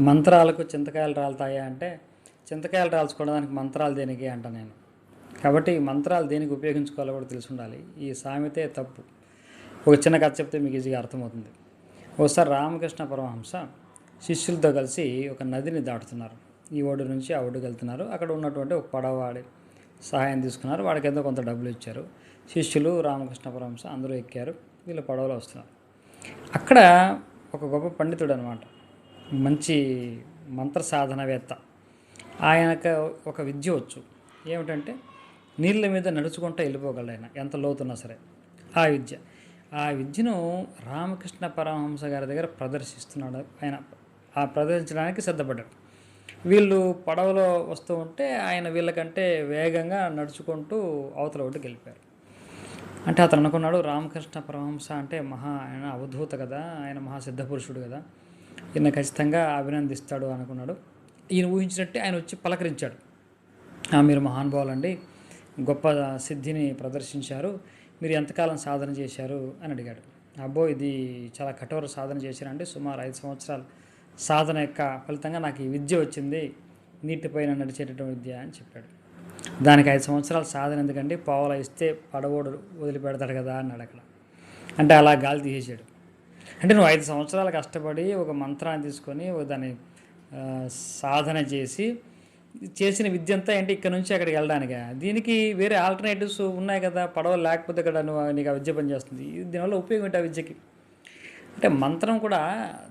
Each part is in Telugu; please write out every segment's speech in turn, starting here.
మంత్రాలకు చింతకాయలు రాలుతాయా అంటే, చింతకాయలు రాల్చుకోవడానికి మంత్రాలు దేనికి అంట నేను. కాబట్టి ఈ మంత్రాలు దేనికి ఉపయోగించుకోవాలో కూడా తెలిసి ఉండాలి. ఈ సామెతే తప్పు. ఒక చిన్న కథ చెప్తే మీకు ఈజీగా అర్థమవుతుంది. ఒకసారి రామకృష్ణ పరమహంస శిష్యులతో కలిసి ఒక నదిని దాటుతున్నారు. ఈ ఒడ్డు నుంచి ఆ ఒడ్డుకి వెళ్తున్నారు. అక్కడ ఉన్నటువంటి ఒక పడవవాడి సహాయం తీసుకున్నారు. వాడికి ఎంతో కొంత డబ్బులు ఇచ్చారు. శిష్యులు, రామకృష్ణ పరమహంస అందరూ ఎక్కారు. వీళ్ళు పడవలో వస్తున్నారు. అక్కడ ఒక గొప్ప పండితుడు అనమాట, మంచి మంత్ర సాధనవేత్త. ఆయనకు ఒక విద్య వచ్చు. ఏమిటంటే నీళ్ళ మీద నడుచుకుంటూ వెళ్ళిపోగలడు ఆయన, ఎంత లోతున్నా సరే. ఆ విద్యను రామకృష్ణ పరమహంస గారి దగ్గర ప్రదర్శిస్తున్నాడు ఆయన. ఆ ప్రదర్శించడానికి సిద్ధపడ్డాడు. వీళ్ళు పడవలో వస్తూ ఉంటే ఆయన వీళ్ళకంటే వేగంగా నడుచుకుంటూ అవతల ఒడ్డుకి వెళ్ళిపోయారు. అంటే అతను అనుకున్నాడు, రామకృష్ణ పరమహంస అంటే ఆయన అవధూత కదా, ఆయన మహాసిద్ధపురుషుడు కదా, ఈయన ఖచ్చితంగా అభినందిస్తాడు అనుకున్నాడు. ఈయన ఊహించినట్టే ఆయన వచ్చి పలకరించాడు. మీరు మహానుభావులండి, గొప్ప సిద్ధిని ప్రదర్శించారు, మీరు ఎంతకాలం సాధన చేశారు అని అడిగాడు. అబ్బో, ఇది చాలా కఠోర సాధన చేశానండి, సుమారు 5 సంవత్సరాల సాధన యొక్క ఫలితంగా నాకు ఈ విద్య వచ్చింది, నీటిపైన నడిచేటటువంటి విద్య అని చెప్పాడు. దానికి 5 సంవత్సరాల సాధన ఎందుకండి, పావులా ఇస్తే పడవోడు వదిలిపెడతాడు కదా అన్నాడు అక్కడ. అంటే అలా గాలి తీసేసాడు. అంటే నువ్వు 5 సంవత్సరాలు కష్టపడి ఒక మంత్రాన్ని తీసుకొని దాన్ని సాధన చేసిన విద్య అంతా ఏంటి ఇక్కడ నుంచి అక్కడికి వెళ్ళడానికా? దీనికి వేరే ఆల్టర్నేటివ్స్ ఉన్నాయి కదా, పడవలు లేకపోతే ఇక్కడ నీకు ఆ విద్య పనిచేస్తుంది. దీనివల్ల ఉపయోగం ఏంటి ఆ విద్యకి? అంటే మంత్రం కూడా,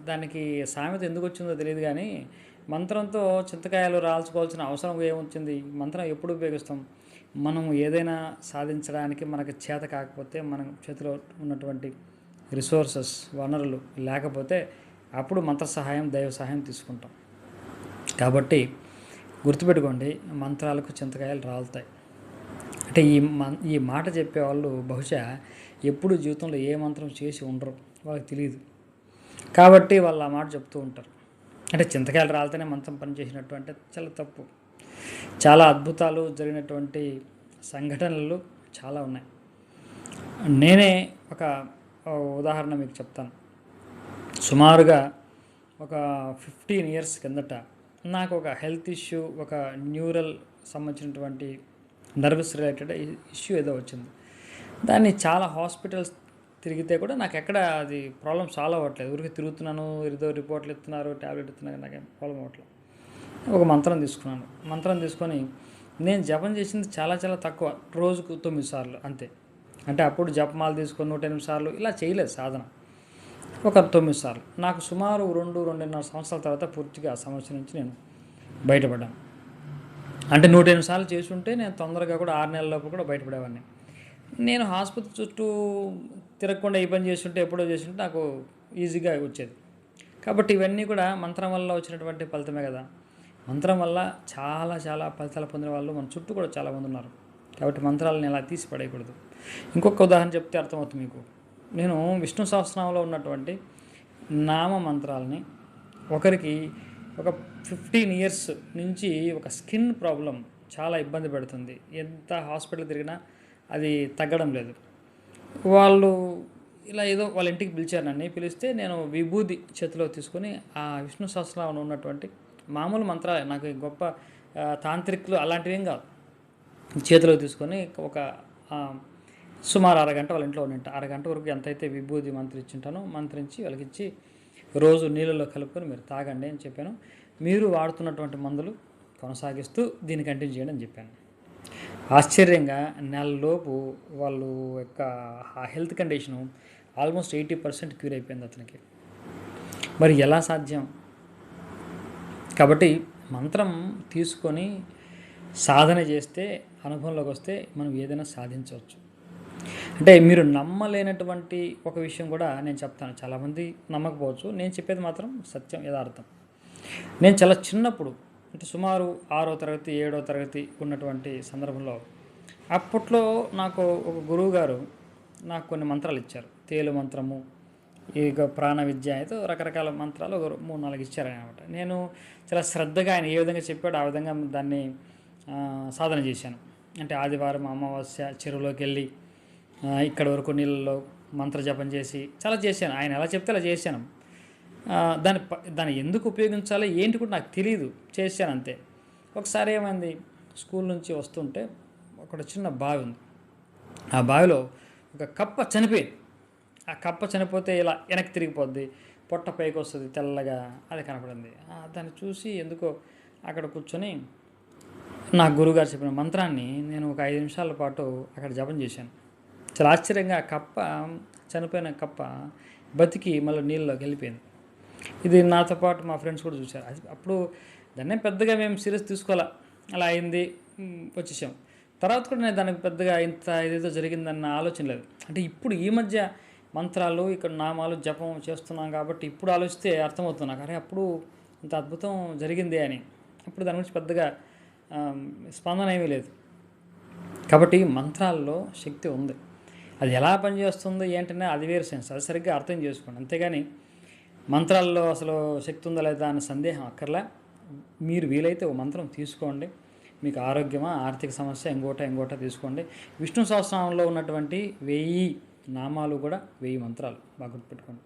దానికి సామెత ఎందుకు వచ్చిందో తెలియదు కానీ, మంత్రంతో చింతకాయలు రాల్చుకోవాల్సిన అవసరం ఏమొచ్చింది? మంత్రం ఎప్పుడు ఉపయోగిస్తాం? మనం ఏదైనా సాధించడానికి మనకు చేత కాకపోతే, మన చేతిలో ఉన్నటువంటి రిసోర్సెస్, వనరులు లేకపోతే అప్పుడు మంత్ర సహాయం, దైవ సహాయం తీసుకుంటాం. కాబట్టి గుర్తుపెట్టుకోండి, మంత్రాలకు చింతకాయలు రాలుతాయి. అంటే ఈ మాట చెప్పేవాళ్ళు బహుశా ఎప్పుడు జీవితంలో ఏ మంత్రం చేసి ఉండరు, వాళ్ళకి తెలియదు. కాబట్టి వాళ్ళు ఆ మాట చెప్తూ ఉంటారు. అంటే చింతకాయలు రాలితేనే మంత్రం పనిచేసినట్టు అంటే చాలా తప్పు. చాలా అద్భుతాలు జరిగినటువంటి సంఘటనలు చాలా ఉన్నాయి. నేనే ఒక ఉదాహరణ మీకు చెప్తాను. సుమారుగా ఒక 15 years కిందట నాకు ఒక హెల్త్ ఇష్యూ, ఒక న్యూరల్ సంబంధించినటువంటి నర్వస్ రిలేటెడ్ ఇష్యూ ఏదో వచ్చింది. దాన్ని చాలా హాస్పిటల్స్ తిరిగితే కూడా నాకు ఎక్కడ అది ప్రాబ్లం సాల్వ్ అవ్వట్లేదు. ఊరికి తిరుగుతున్నాను, ఏదో రిపోర్ట్లు ఇస్తున్నారు, ట్యాబ్లెట్ ఇస్తున్నారు, నాకేం ప్రాబ్లం అవ్వట్లేదు. ఒక మంత్రం తీసుకున్నాను. మంత్రం తీసుకొని నేను జపం చేసింది చాలా చాలా తక్కువ, రోజుకు 9 సార్లు అంతే. అంటే అప్పుడు జపమాలు తీసుకొని 108 సార్లు ఇలా చేయలేదు సాధన, ఒక 9 సార్లు. నాకు సుమారు 2-2.5 సంవత్సరాల తర్వాత పూర్తిగా ఆ సమస్య నుంచి నేను బయటపడ్డాను. అంటే 108 సార్లు చేసి ఉంటే నేను తొందరగా కూడా 6 నెలల లోపు కూడా బయటపడేవాడిని. నేను హాస్పిటల్ చుట్టూ తిరగకుండా ఈ పని చేస్తుంటే, ఎప్పుడో చేస్తుంటే నాకు ఈజీగా వచ్చేది. కాబట్టి ఇవన్నీ కూడా మంత్రం వల్ల వచ్చినటువంటి ఫలితమే కదా. మంత్రం వల్ల చాలా చాలా ఫలితాలు పొందిన వాళ్ళు మన చుట్టూ కూడా చాలామంది ఉన్నారు. కాబట్టి మంత్రాలను ఎలా తీసి పడేయకూడదు. ఇంకొక ఉదాహరణ చెప్తే అర్థమవుతుంది మీకు. నేను విష్ణు సహస్రనామంలో ఉన్నటువంటి నామ మంత్రాలని ఒకరికి ఒక 15 years నుంచి ఒక స్కిన్ ప్రాబ్లం చాలా ఇబ్బంది పెడుతుంది. ఎంత హాస్పిటల్ తిరిగినా అది తగ్గడం లేదు. వాళ్ళు ఇలా ఏదో వాళ్ళ ఇంటికి పిలిచారు నన్ను. పిలిస్తే నేను విభూది చేతిలో తీసుకొని ఆ విష్ణు సహస్రనామంలో ఉన్నటువంటి మామూలు మంత్రాలే, నాకు గొప్ప తాంత్రికులు అలాంటివి ఏం కాదు, చేతిలో తీసుకొని ఒక సుమారు అరగంట వాళ్ళ ఇంట్లో ఉన్నట్టు, అరగంట వరకు ఎంతైతే విభూది మంత్రించుంటానో మంత్రించి వాళ్ళకి ఇచ్చి, రోజు నీళ్ళలో కలుపుకొని మీరు తాగండి అని చెప్పాను. మీరు వాడుతున్నటువంటి మందులు కొనసాగిస్తూ దీన్ని కంటిన్యూ చేయండి అని చెప్పాను. ఆశ్చర్యంగా నెలలోపు వాళ్ళు యొక్క ఆ హెల్త్ కండిషను ఆల్మోస్ట్ 80% క్యూర్ అయిపోయింది అతనికి. మరి ఎలా సాధ్యం? కాబట్టి మంత్రం తీసుకొని సాధన చేస్తే, అనుభవంలోకి వస్తే మనం ఏదైనా సాధించవచ్చు. అంటే మీరు నమ్మలేనటువంటి ఒక విషయం కూడా నేను చెప్తాను. చాలామంది నమ్మకపోవచ్చు, నేను చెప్పేది మాత్రం సత్యం, యథార్థం. నేను చాలా చిన్నప్పుడు, అంటే సుమారు 6వ తరగతి 7వ తరగతి ఉన్నటువంటి సందర్భంలో, అప్పట్లో నాకు ఒక గురువు గారు నాకు కొన్ని మంత్రాలు ఇచ్చారు. తేలు మంత్రము, ఇక ప్రాణ విద్య, అయితే రకరకాల మంత్రాలు ఒక 3-4 ఇచ్చారనమాట. నేను చాలా శ్రద్ధగా ఆయన ఏ విధంగా చెప్పాడో ఆ విధంగా దాన్ని సాధన చేశాను. అంటే ఆదివారం అమావాస్య చెరువులోకి వెళ్ళి ఇక్కడ వరకు నీళ్ళలో మంత్ర జపం చేసి చాలా చేశాను. ఆయన ఎలా చెప్తే అలా చేశాను. దాన్ని ఎందుకు ఉపయోగించాలో ఏంటి కూడా నాకు తెలియదు, చేశాను అంతే. ఒకసారి ఏమైంది, స్కూల్ నుంచి వస్తుంటే ఒక చిన్న బావి ఉంది. ఆ బావిలో ఒక కప్ప చనిపోయింది. ఆ కప్ప చనిపోతే ఇలా వెనక్కి తిరిగిపోద్ది, పొట్ట పైకి వస్తుంది తెల్లగా, అది కనపడింది. దాన్ని చూసి ఎందుకో అక్కడ కూర్చొని నా గురువుగారు చెప్పిన మంత్రాన్ని నేను ఒక 5 నిమిషాల పాటు అక్కడ జపం చేశాను. చాలా ఆశ్చర్యంగా ఆ కప్ప, చనిపోయిన కప్ప బతికి మళ్ళీ నీళ్ళలోకి వెళ్ళిపోయింది. ఇది నాతో పాటు మా ఫ్రెండ్స్ కూడా చూశారు. అప్పుడు దాన్నే పెద్దగా మేము సీరియస్ తీసుకోవాలా, అలా అయింది, వచ్చేసాం. తర్వాత కూడా నేను దానికి పెద్దగా ఇంత ఇదేదో జరిగిందన్న ఆలోచన లేదు. అంటే ఇప్పుడు ఈ మధ్య మంత్రాలు ఇక్కడ నామాలు జపం చేస్తున్నాం కాబట్టి ఇప్పుడు ఆలోచిస్తే అర్థమవుతుంది నాకు, అరే అప్పుడు ఇంత అద్భుతం జరిగింది అని. అప్పుడు దాని గురించి పెద్దగా స్పందన ఏమీ లేదు. కాబట్టి మంత్రాల్లో శక్తి ఉంది. అది ఎలా పనిచేస్తుందో ఏంటనే అది వేరే సెన్స్, అది సరిగ్గా అర్థం చేసుకోండి. అంతేగాని మంత్రాల్లో అసలు శక్తి ఉందా లేదా అనే సందేహం అక్కర్లే. మీరు వీలైతే ఓ మంత్రం తీసుకోండి, మీకు ఆరోగ్యమా, ఆర్థిక సమస్య, ఇంకోట తీసుకోండి. విష్ణు సహస్రనామంలో ఉన్నటువంటి 1000 నామాలు కూడా 1000 మంత్రాలు, బాగా గుర్తుపెట్టుకోండి.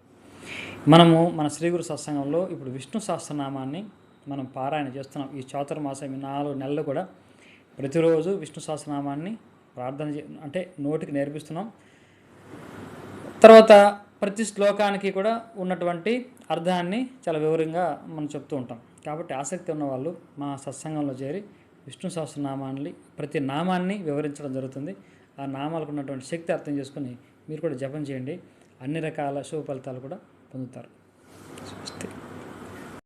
మనము మన శ్రీగురు సత్సంగంలో ఇప్పుడు విష్ణు సహస్రనామాన్ని మనం పారాయణ చేస్తున్నాం. ఈ చాతుర్మాసం 4 నెలలు కూడా ప్రతిరోజు విష్ణు సహస్రనామాన్ని ప్రార్థన అంటే నోటికి నేర్పిస్తున్నాం. తర్వాత ప్రతి శ్లోకానికి కూడా ఉన్నటువంటి అర్థాన్ని చాలా వివరంగా మనం చెప్తూ ఉంటాం. కాబట్టి ఆసక్తి ఉన్నవాళ్ళు మా సత్సంగంలో చేరి విష్ణు సహస్రనామాన్ని, ప్రతి నామాన్ని వివరించడం జరుగుతుంది. ఆ నామాలకు ఉన్నటువంటి శక్తి అర్థం చేసుకుని మీరు కూడా జపం చేయండి. అన్ని రకాల శుభ ఫలితాలు కూడా పొందుతారు.